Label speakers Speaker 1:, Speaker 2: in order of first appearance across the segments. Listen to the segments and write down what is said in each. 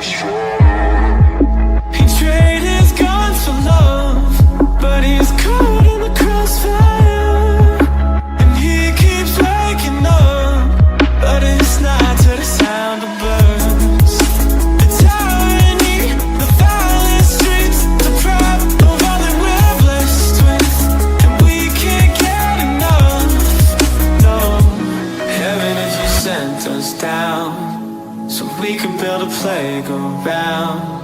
Speaker 1: He traded his guns for love, but he's caught in the crossfire. And he keeps waking up, but it's not to the sound of birds. The tyranny, the violent streets, the pride of all that we're blessed with, and we can't get enough. No, heaven, if you sent us down, so we could build a playground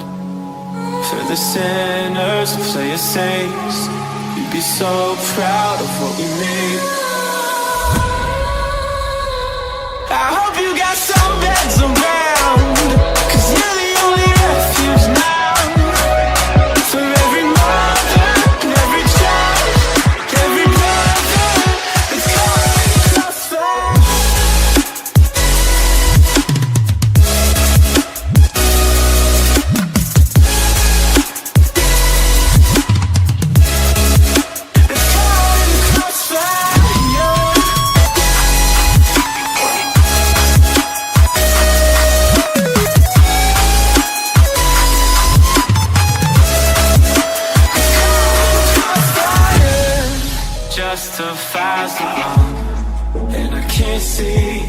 Speaker 1: for the sinners and play as saints. You'd be so proud of what we made. I hope you got some beds around, 'cause you're the only refuge now. For every mother and every child, every brother that's caught in the crossfire. Justifies the wrong, and I can't see